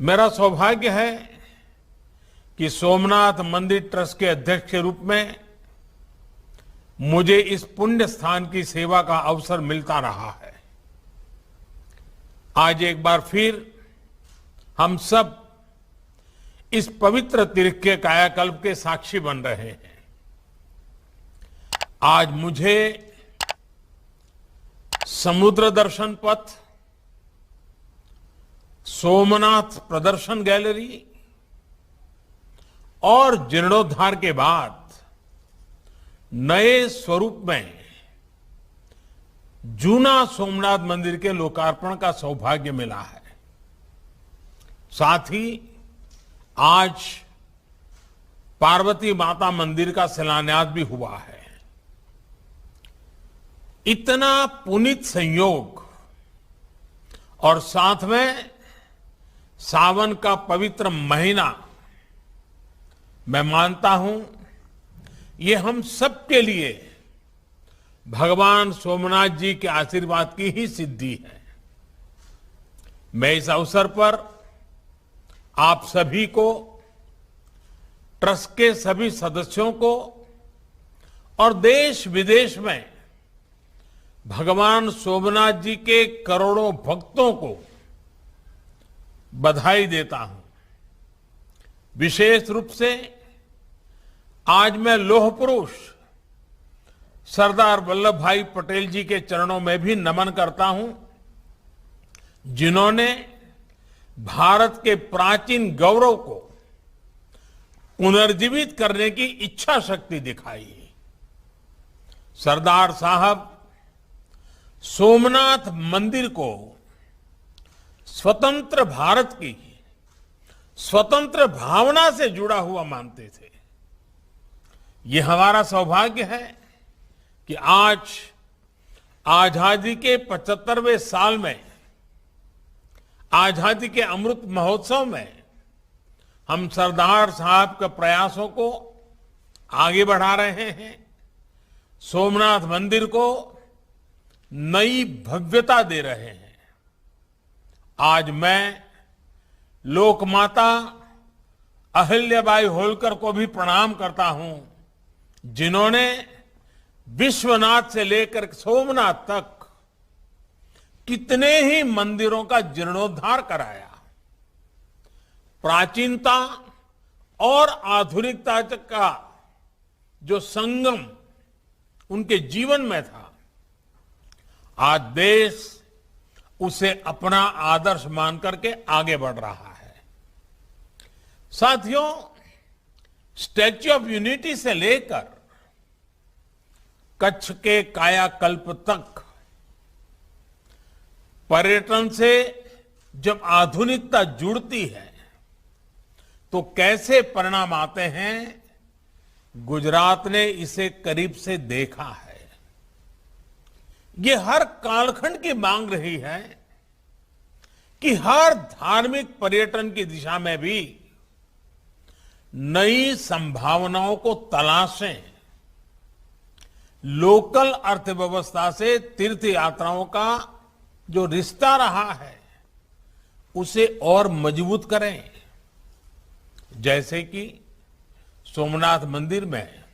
मेरा सौभाग्य है कि सोमनाथ मंदिर ट्रस्ट के अध्यक्ष के रूप में मुझे इस पुण्य स्थान की सेवा का अवसर मिलता रहा है। आज एक बार फिर हम सब इस पवित्र तीर्थ के कायाकल्प के साक्षी बन रहे हैं। आज मुझे समुद्र दर्शन पथ, सोमनाथ प्रदर्शन गैलरी और जीर्णोद्धार के बाद नए स्वरूप में जूना सोमनाथ मंदिर के लोकार्पण का सौभाग्य मिला है। साथ ही आज पार्वती माता मंदिर का शिलान्यास भी हुआ है। इतना पुनीत संयोग और साथ में सावन का पवित्र महीना, मैं मानता हूं ये हम सबके लिए भगवान सोमनाथ जी के आशीर्वाद की ही सिद्धि है। मैं इस अवसर पर आप सभी को, ट्रस्ट के सभी सदस्यों को और देश विदेश में भगवान सोमनाथ जी के करोड़ों भक्तों को बधाई देता हूं। विशेष रूप से आज मैं लौह पुरुष सरदार वल्लभ भाई पटेल जी के चरणों में भी नमन करता हूं, जिन्होंने भारत के प्राचीन गौरव को पुनर्जीवित करने की इच्छा शक्ति दिखाई। सरदार साहब सोमनाथ मंदिर को स्वतंत्र भारत की स्वतंत्र भावना से जुड़ा हुआ मानते थे। ये हमारा सौभाग्य है कि आज आजादी के 75वें साल में, आजादी के अमृत महोत्सव में हम सरदार साहब के प्रयासों को आगे बढ़ा रहे हैं। सोमनाथ मंदिर को नई भव्यता दे रहे हैं। आज मैं लोकमाता अहिल्याबाई होलकर को भी प्रणाम करता हूं, जिन्होंने विश्वनाथ से लेकर सोमनाथ तक कितने ही मंदिरों का जीर्णोद्धार कराया। प्राचीनता और आधुनिकता का जो संगम उनके जीवन में था, आज देश उसे अपना आदर्श मानकर के आगे बढ़ रहा है। साथियों, स्टैच्यू ऑफ यूनिटी से लेकर कच्छ के कायाकल्प तक पर्यटन से जब आधुनिकता जुड़ती है तो कैसे परिणाम आते हैं, गुजरात ने इसे करीब से देखा है। ये हर कालखंड की मांग रही है कि हर धार्मिक पर्यटन की दिशा में भी नई संभावनाओं को तलाशें। लोकल अर्थव्यवस्था से तीर्थ यात्राओं का जो रिश्ता रहा है उसे और मजबूत करें। जैसे कि सोमनाथ मंदिर में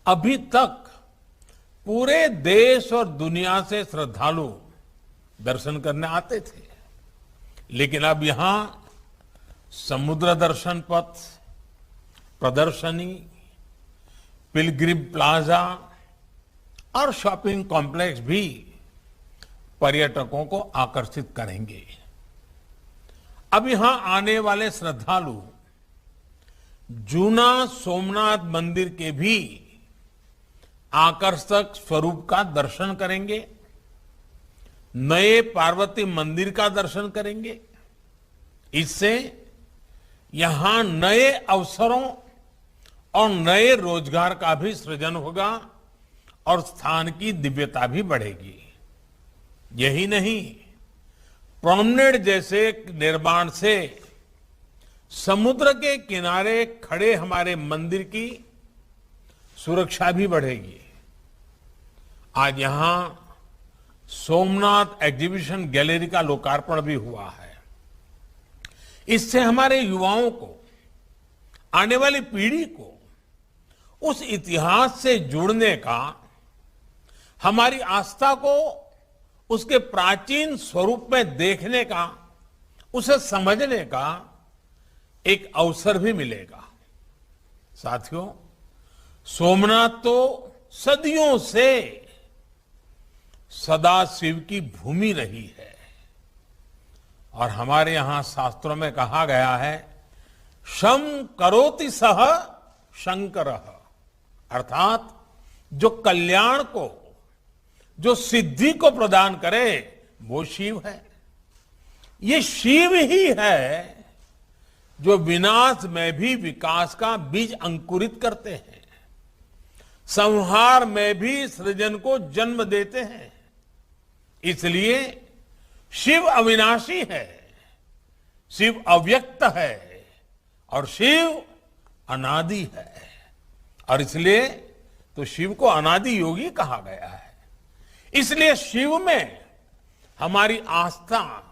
अभी तक पूरे देश और दुनिया से श्रद्धालु दर्शन करने आते थे, लेकिन अब यहां समुद्र दर्शन पथ, प्रदर्शनी, पिलग्रिम प्लाजा और शॉपिंग कॉम्प्लेक्स भी पर्यटकों को आकर्षित करेंगे। अब यहां आने वाले श्रद्धालु जूना सोमनाथ मंदिर के भी आकर्षक स्वरूप का दर्शन करेंगे, नए पार्वती मंदिर का दर्शन करेंगे। इससे यहां नए अवसरों और नए रोजगार का भी सृजन होगा और स्थान की दिव्यता भी बढ़ेगी। यही नहीं, प्रोमनेड जैसे निर्माण से समुद्र के किनारे खड़े हमारे मंदिर की सुरक्षा भी बढ़ेगी। आज यहां सोमनाथ एग्जीबिशन गैलरी का लोकार्पण भी हुआ है। इससे हमारे युवाओं को, आने वाली पीढ़ी को उस इतिहास से जुड़ने का, हमारी आस्था को उसके प्राचीन स्वरूप में देखने का, उसे समझने का एक अवसर भी मिलेगा। साथियों, सोमनाथ तो सदियों से सदाशिव की भूमि रही है और हमारे यहां शास्त्रों में कहा गया है, शम करोति सह शंकर, अर्थात जो कल्याण को, जो सिद्धि को प्रदान करे वो शिव है। ये शिव ही है जो विनाश में भी विकास का बीज अंकुरित करते हैं, संहार में भी सृजन को जन्म देते हैं। इसलिए शिव अविनाशी है, शिव अव्यक्त है और शिव अनादि है। और इसलिए तो शिव को अनादि योगी कहा गया है। इसलिए शिव में हमारी आस्था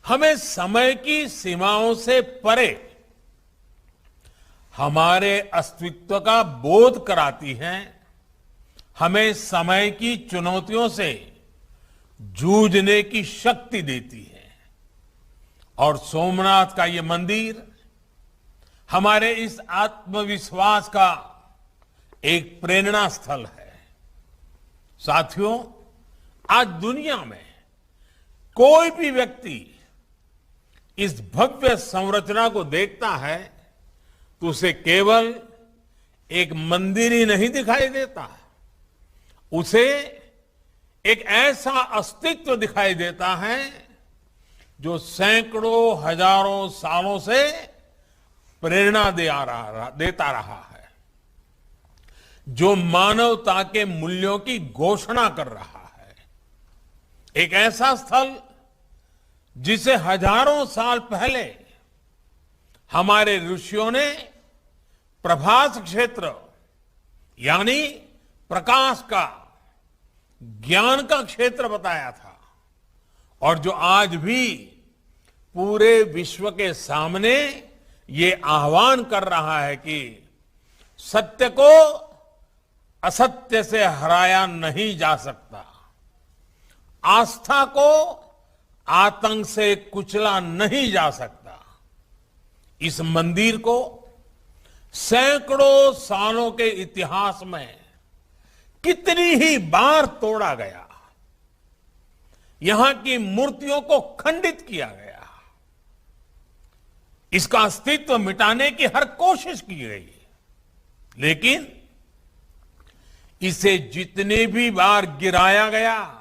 हमें समय की सीमाओं से परे हमारे अस्तित्व का बोध कराती है, हमें समय की चुनौतियों से जूझने की शक्ति देती है। और सोमनाथ का ये मंदिर हमारे इस आत्मविश्वास का एक प्रेरणा स्थल है। साथियों, आज दुनिया में कोई भी व्यक्ति इस भव्य संरचना को देखता है तो उसे केवल एक मंदिर ही नहीं दिखाई देता, उसे एक ऐसा अस्तित्व दिखाई देता है जो सैकड़ों हजारों सालों से प्रेरणा देता रहा है, जो मानवता के मूल्यों की घोषणा कर रहा है। एक ऐसा स्थल जिसे हजारों साल पहले हमारे ऋषियों ने प्रभास क्षेत्र यानी प्रकाश का, ज्ञान का क्षेत्र बताया था और जो आज भी पूरे विश्व के सामने ये आह्वान कर रहा है कि सत्य को असत्य से हराया नहीं जा सकता, आस्था को आतंक से कुचला नहीं जा सकता। इस मंदिर को सैकड़ों सालों के इतिहास में कितनी ही बार तोड़ा गया, यहां की मूर्तियों को खंडित किया गया, इसका अस्तित्व मिटाने की हर कोशिश की गई, लेकिन इसे जितनी भी बार गिराया गया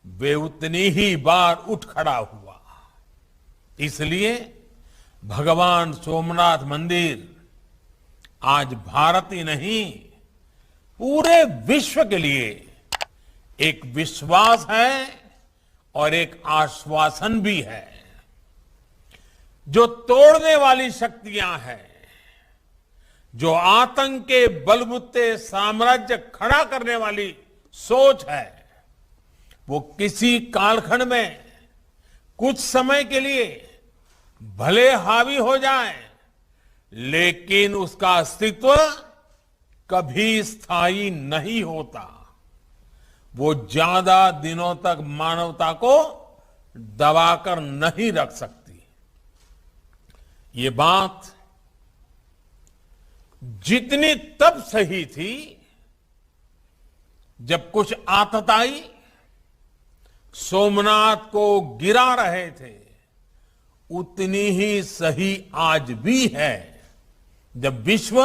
वे उतनी ही बार उठ खड़ा हुआ। इसलिए भगवान सोमनाथ मंदिर आज भारत ही नहीं, पूरे विश्व के लिए एक विश्वास है और एक आश्वासन भी है। जो तोड़ने वाली शक्तियां हैं, जो आतंक के बलबूते साम्राज्य खड़ा करने वाली सोच है, वो किसी कालखंड में कुछ समय के लिए भले हावी हो जाए, लेकिन उसका अस्तित्व कभी स्थायी नहीं होता। वो ज्यादा दिनों तक मानवता को दबाकर नहीं रख सकती। ये बात जितनी तब सही थी जब कुछ आतताई सोमनाथ को गिरा रहे थे, उतनी ही सही आज भी है जब विश्व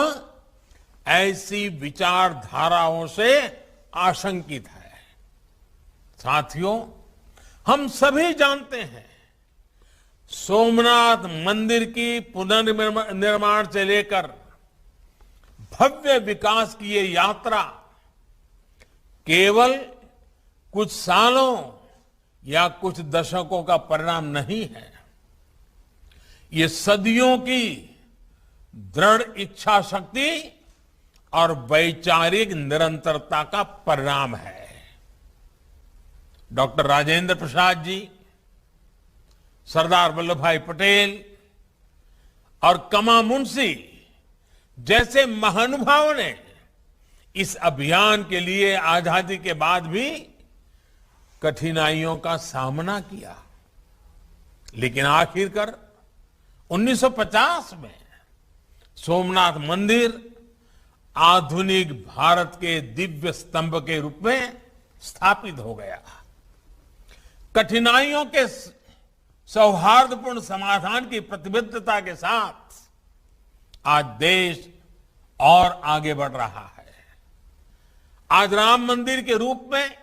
ऐसी विचारधाराओं से आशंकित है। साथियों, हम सभी जानते हैं सोमनाथ मंदिर की पुनर्निर्माण से लेकर भव्य विकास की ये यात्रा केवल कुछ सालों या कुछ दशकों का परिणाम नहीं है। ये सदियों की दृढ़ इच्छा शक्ति और वैचारिक निरंतरता का परिणाम है। डॉक्टर राजेंद्र प्रसाद जी, सरदार वल्लभ भाई पटेल और कमा मुंशी जैसे महानुभावों ने इस अभियान के लिए आजादी के बाद भी कठिनाइयों का सामना किया, लेकिन आखिरकार 1950 में सोमनाथ मंदिर आधुनिक भारत के दिव्य स्तंभ के रूप में स्थापित हो गया। कठिनाइयों के सौहार्दपूर्ण समाधान की प्रतिबद्धता के साथ आज देश और आगे बढ़ रहा है। आज राम मंदिर के रूप में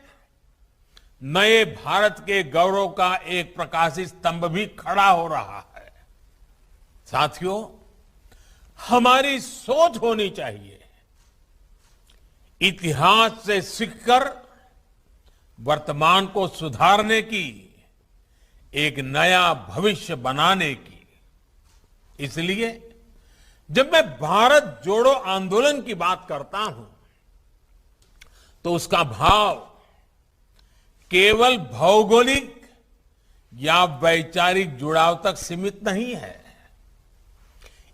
नए भारत के गौरव का एक प्रकाशित स्तंभ भी खड़ा हो रहा है। साथियों, हमारी सोच होनी चाहिए, इतिहास से सीखकर वर्तमान को सुधारने की, एक नया भविष्य बनाने की। इसलिए जब मैं भारत जोड़ो आंदोलन की बात करता हूं तो उसका भाव केवल भौगोलिक या वैचारिक जुड़ाव तक सीमित नहीं है।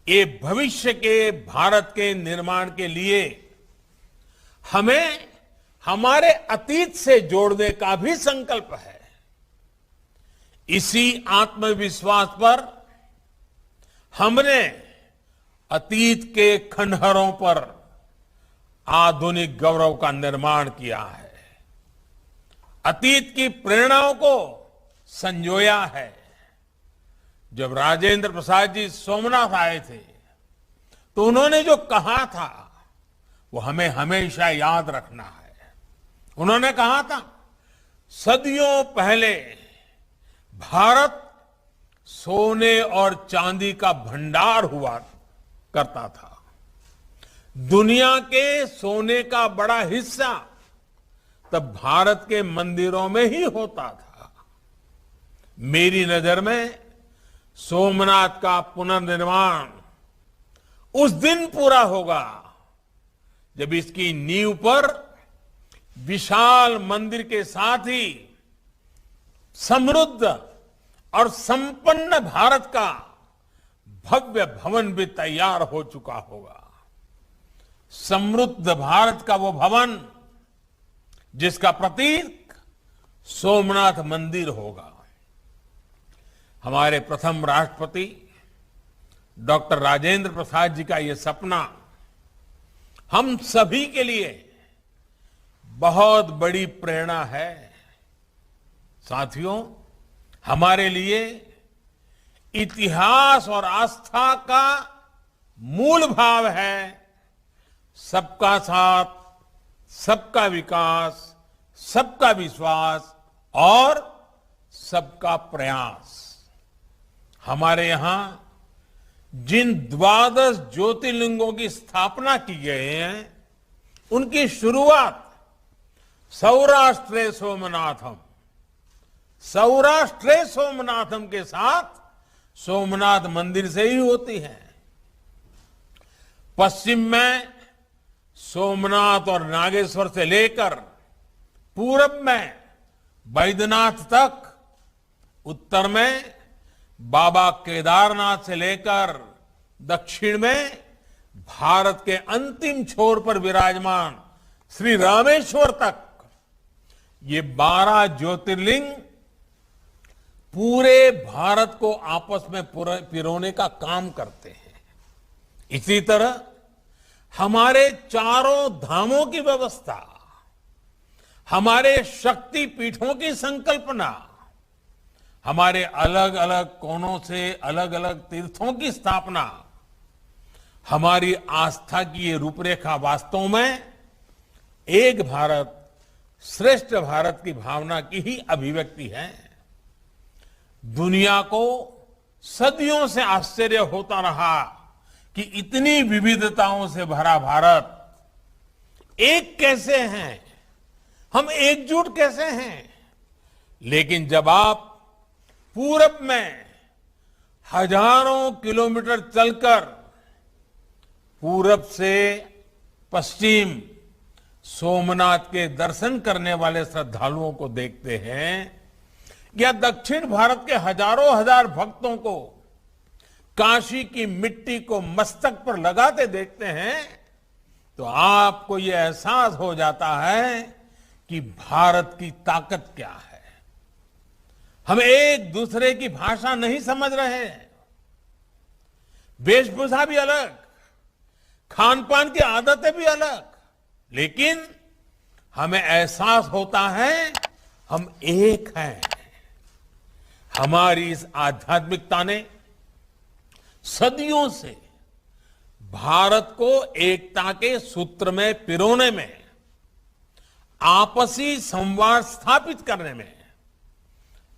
ये भविष्य के भारत के निर्माण के लिए हमें हमारे अतीत से जोड़ने का भी संकल्प है। इसी आत्मविश्वास पर हमने अतीत के खंडहरों पर आधुनिक गौरव का निर्माण किया है, अतीत की प्रेरणाओं को संजोया है। जब राजेंद्र प्रसाद जी सोमनाथ आए थे तो उन्होंने जो कहा था वो हमें हमेशा याद रखना है। उन्होंने कहा था, सदियों पहले भारत सोने और चांदी का भंडार हुआ करता था। दुनिया के सोने का बड़ा हिस्सा तब भारत के मंदिरों में ही होता था। मेरी नजर में सोमनाथ का पुनर्निर्माण उस दिन पूरा होगा जब इसकी नींव पर विशाल मंदिर के साथ ही समृद्ध और संपन्न भारत का भव्य भवन भी तैयार हो चुका होगा। समृद्ध भारत का वो भवन जिसका प्रतीक सोमनाथ मंदिर होगा। हमारे प्रथम राष्ट्रपति डॉक्टर राजेंद्र प्रसाद जी का ये सपना हम सभी के लिए बहुत बड़ी प्रेरणा है। साथियों, हमारे लिए इतिहास और आस्था का मूल भाव है सबका साथ, सबका विकास, सबका विश्वास और सबका प्रयास। हमारे यहां जिन 12 ज्योतिर्लिंगों की स्थापना की गई है उनकी शुरुआत सौराष्ट्रे सोमनाथम, सौराष्ट्रे सोमनाथम के साथ सोमनाथ मंदिर से ही होती है। पश्चिम में सोमनाथ और नागेश्वर से लेकर पूरब में बैद्यनाथ तक, उत्तर में बाबा केदारनाथ से लेकर दक्षिण में भारत के अंतिम छोर पर विराजमान श्री रामेश्वर तक, ये 12 ज्योतिर्लिंग पूरे भारत को आपस में पिरोने का काम करते हैं। इसी तरह हमारे चारों धामों की व्यवस्था, हमारे शक्ति पीठों की संकल्पना, हमारे अलग अलग कोनों से अलग अलग तीर्थों की स्थापना, हमारी आस्था की ये रूपरेखा वास्तव में एक भारत श्रेष्ठ भारत की भावना की ही अभिव्यक्ति है। दुनिया को सदियों से आश्चर्य होता रहा कि इतनी विविधताओं से भरा भारत एक कैसे हैं, हम एकजुट कैसे हैं। लेकिन जब आप पूरब में हजारों किलोमीटर चलकर पूरब से पश्चिम सोमनाथ के दर्शन करने वाले श्रद्धालुओं को देखते हैं, या दक्षिण भारत के हजारों हजार भक्तों को काशी की मिट्टी को मस्तक पर लगाते देखते हैं तो आपको यह एहसास हो जाता है कि भारत की ताकत क्या है। हम एक दूसरे की भाषा नहीं समझ रहे हैं, वेशभूषा भी अलग, खान पान की आदतें भी अलग, लेकिन हमें एहसास होता है हम एक हैं। हमारी इस आध्यात्मिकता ने सदियों से भारत को एकता के सूत्र में पिरोने में, आपसी संवाद स्थापित करने में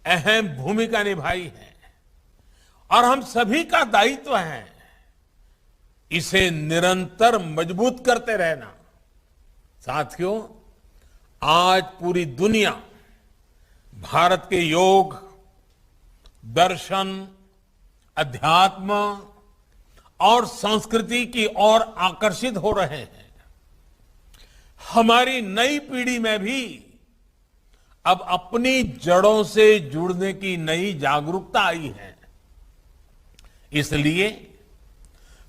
अहम भूमिका निभाई है और हम सभी का दायित्व है इसे निरंतर मजबूत करते रहना। साथियों, आज पूरी दुनिया भारत के योग, दर्शन, अध्यात्म और संस्कृति की ओर आकर्षित हो रहे हैं। हमारी नई पीढ़ी में भी अब अपनी जड़ों से जुड़ने की नई जागरूकता आई है। इसलिए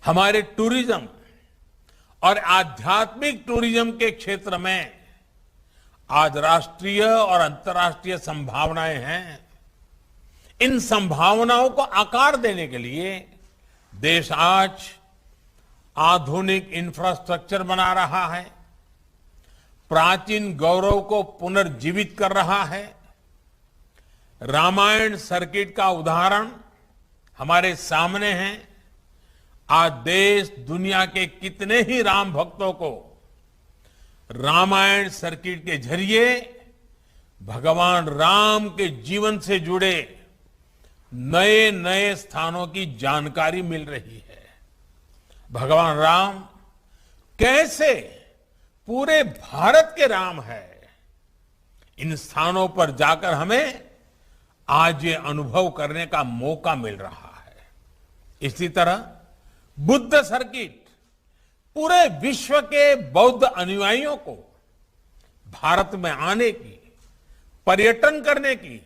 हमारे टूरिज्म और आध्यात्मिक टूरिज्म के क्षेत्र में आज राष्ट्रीय और अंतर्राष्ट्रीय संभावनाएं हैं। इन संभावनाओं को आकार देने के लिए देश आज आधुनिक इंफ्रास्ट्रक्चर बना रहा है, प्राचीन गौरव को पुनर्जीवित कर रहा है। रामायण सर्किट का उदाहरण हमारे सामने है। आज देश दुनिया के कितने ही राम भक्तों को रामायण सर्किट के जरिए भगवान राम के जीवन से जुड़े नए नए स्थानों की जानकारी मिल रही है। भगवान राम कैसे पूरे भारत के राम है, इन स्थानों पर जाकर हमें आज ये अनुभव करने का मौका मिल रहा है। इसी तरह बुद्ध सर्किट पूरे विश्व के बौद्ध अनुयायियों को भारत में आने की, पर्यटन करने की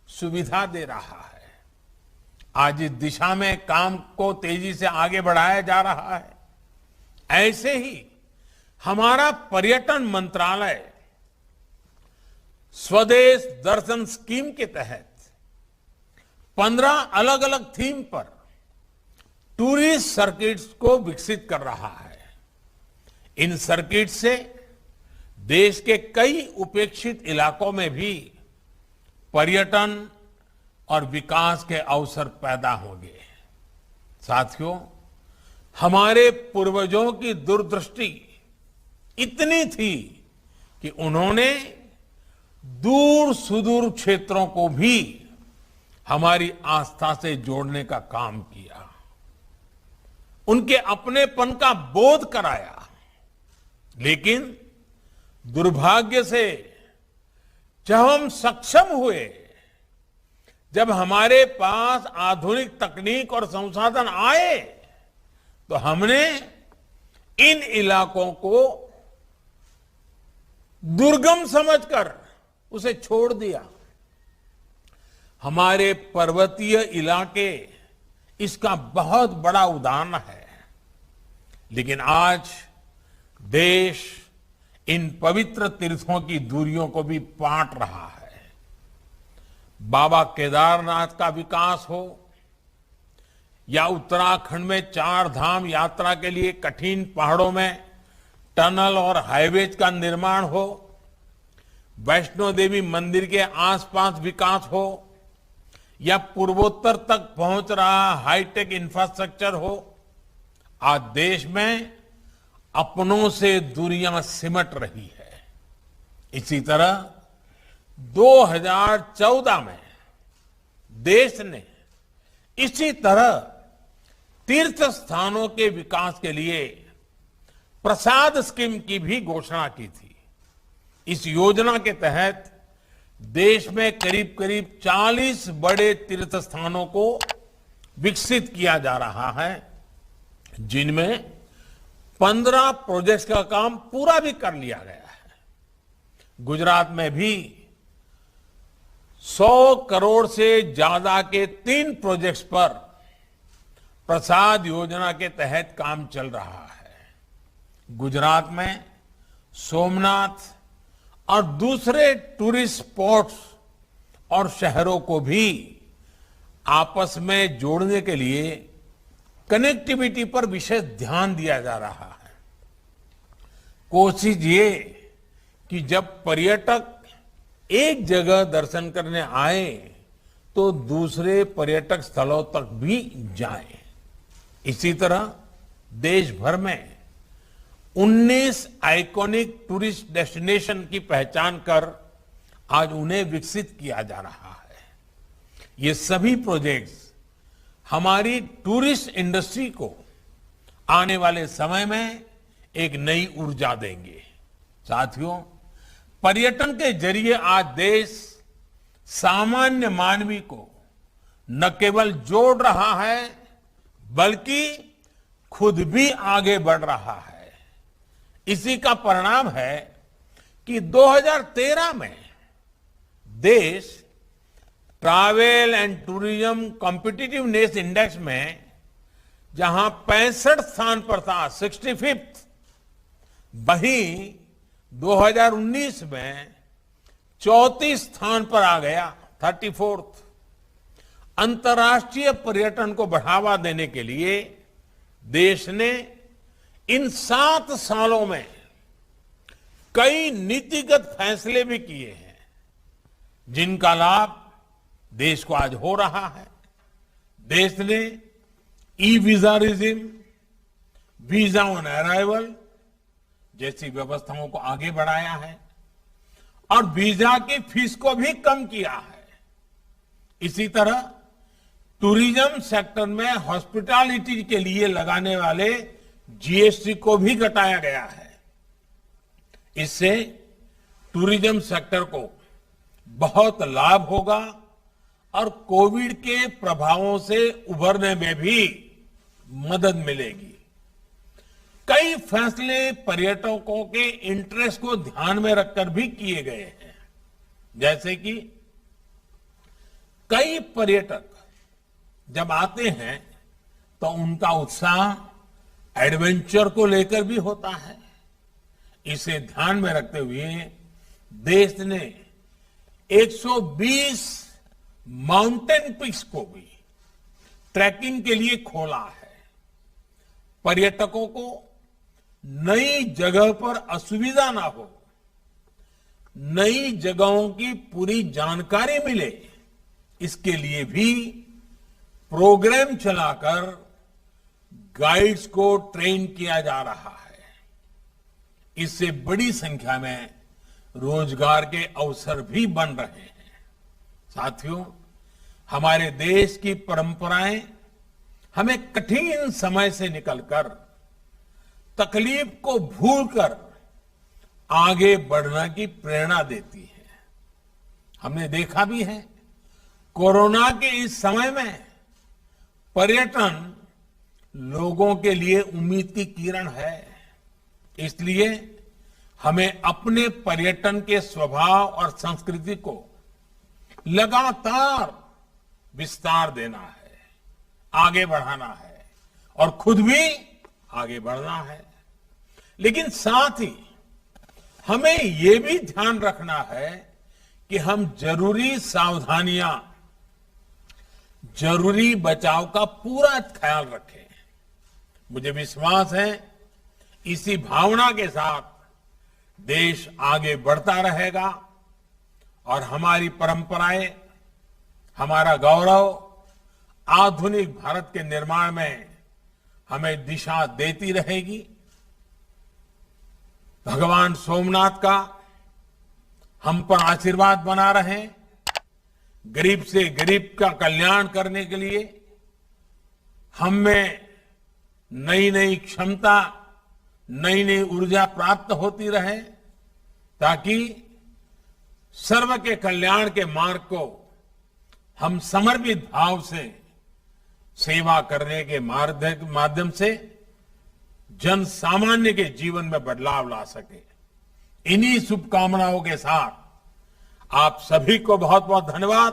सुविधा दे रहा है। आज इस दिशा में काम को तेजी से आगे बढ़ाया जा रहा है। ऐसे ही हमारा पर्यटन मंत्रालय स्वदेश दर्शन स्कीम के तहत 15 अलग अलग थीम पर टूरिस्ट सर्किट्स को विकसित कर रहा है। इन सर्किट से देश के कई उपेक्षित इलाकों में भी पर्यटन और विकास के अवसर पैदा होंगे। साथियों, हमारे पूर्वजों की दूरदृष्टि इतनी थी कि उन्होंने दूर सुदूर क्षेत्रों को भी हमारी आस्था से जोड़ने का काम किया, उनके अपनेपन का बोध कराया। लेकिन दुर्भाग्य से जब हम सक्षम हुए, जब हमारे पास आधुनिक तकनीक और संसाधन आए, तो हमने इन इलाकों को दुर्गम समझकर उसे छोड़ दिया। हमारे पर्वतीय इलाके इसका बहुत बड़ा उदाहरण है। लेकिन आज देश इन पवित्र तीर्थों की दूरियों को भी पाट रहा है। बाबा केदारनाथ का विकास हो या उत्तराखंड में 4 धाम यात्रा के लिए कठिन पहाड़ों में टनल और हाईवेज का निर्माण हो, वैष्णो देवी मंदिर के आसपास विकास हो या पूर्वोत्तर तक पहुंच रहा हाईटेक इंफ्रास्ट्रक्चर हो, आज देश में अपनों से दूरियां सिमट रही है। इसी तरह 2014 में देश ने इसी तरह तीर्थ स्थानों के विकास के लिए प्रसाद स्कीम की भी घोषणा की थी। इस योजना के तहत देश में करीब करीब 40 बड़े तीर्थ स्थानों को विकसित किया जा रहा है, जिनमें 15 प्रोजेक्ट्स का काम पूरा भी कर लिया गया है। गुजरात में भी 100 करोड़ से ज्यादा के 3 प्रोजेक्ट्स पर प्रसाद योजना के तहत काम चल रहा है। गुजरात में सोमनाथ और दूसरे टूरिस्ट स्पॉट्स और शहरों को भी आपस में जोड़ने के लिए कनेक्टिविटी पर विशेष ध्यान दिया जा रहा है। कोशिश ये कि जब पर्यटक एक जगह दर्शन करने आए तो दूसरे पर्यटक स्थलों तक भी जाएं। इसी तरह देश भर में 19 आइकॉनिक टूरिस्ट डेस्टिनेशन की पहचान कर आज उन्हें विकसित किया जा रहा है। ये सभी प्रोजेक्ट्स हमारी टूरिस्ट इंडस्ट्री को आने वाले समय में एक नई ऊर्जा देंगे। साथियों, पर्यटन के जरिए आज देश सामान्य मानवी को न केवल जोड़ रहा है बल्कि खुद भी आगे बढ़ रहा है। इसी का परिणाम है कि 2013 में देश travel and tourism competitiveness index में जहां 65 स्थान पर था, 65th, वहीं 2019 में 34 स्थान पर आ गया, 34th। अंतर्राष्ट्रीय पर्यटन को बढ़ावा देने के लिए देश ने इन 7 सालों में कई नीतिगत फैसले भी किए हैं, जिनका लाभ देश को आज हो रहा है। देश ने e visa regime, visa on arrival जैसी व्यवस्थाओं को आगे बढ़ाया है और वीजा की फीस को भी कम किया है। इसी तरह टूरिज्म सेक्टर में हॉस्पिटैलिटी के लिए लगाने वाले जीएसटी को भी घटाया गया है। इससे टूरिज्म सेक्टर को बहुत लाभ होगा और कोविड के प्रभावों से उभरने में भी मदद मिलेगी। कई फैसले पर्यटकों के इंटरेस्ट को ध्यान में रखकर भी किए गए हैं, जैसे कि कई पर्यटक जब आते हैं तो उनका उत्साह एडवेंचर को लेकर भी होता है। इसे ध्यान में रखते हुए देश ने 120 माउंटेन पीक्स को भी ट्रैकिंग के लिए खोला है। पर्यटकों को नई जगह पर असुविधा ना हो, नई जगहों की पूरी जानकारी मिले, इसके लिए भी प्रोग्राम चलाकर गाइड्स को ट्रेन किया जा रहा है। इससे बड़ी संख्या में रोजगार के अवसर भी बन रहे हैं। साथियों, हमारे देश की परंपराएं हमें कठिन समय से निकलकर तकलीफ को भूलकर आगे बढ़ने की प्रेरणा देती है। हमने देखा भी है, कोरोना के इस समय में पर्यटन लोगों के लिए उम्मीद की किरण है। इसलिए हमें अपने पर्यटन के स्वभाव और संस्कृति को लगातार विस्तार देना है, आगे बढ़ाना है और खुद भी आगे बढ़ना है। लेकिन साथ ही हमें ये भी ध्यान रखना है कि हम जरूरी सावधानियां, जरूरी बचाव का पूरा ख्याल रखें। मुझे विश्वास है इसी भावना के साथ देश आगे बढ़ता रहेगा और हमारी परंपराएं, हमारा गौरव आधुनिक भारत के निर्माण में हमें दिशा देती रहेगी। भगवान सोमनाथ का हम पर आशीर्वाद बना रहे। गरीब से गरीब का कल्याण करने के लिए हम में नई नई क्षमता, नई नई ऊर्जा प्राप्त होती रहे, ताकि सर्व के कल्याण के मार्ग को हम समर्पित भाव से सेवा करने के माध्यम से जन सामान्य के जीवन में बदलाव ला सके। इन्हीं शुभकामनाओं के साथ आप सभी को बहुत बहुत धन्यवाद।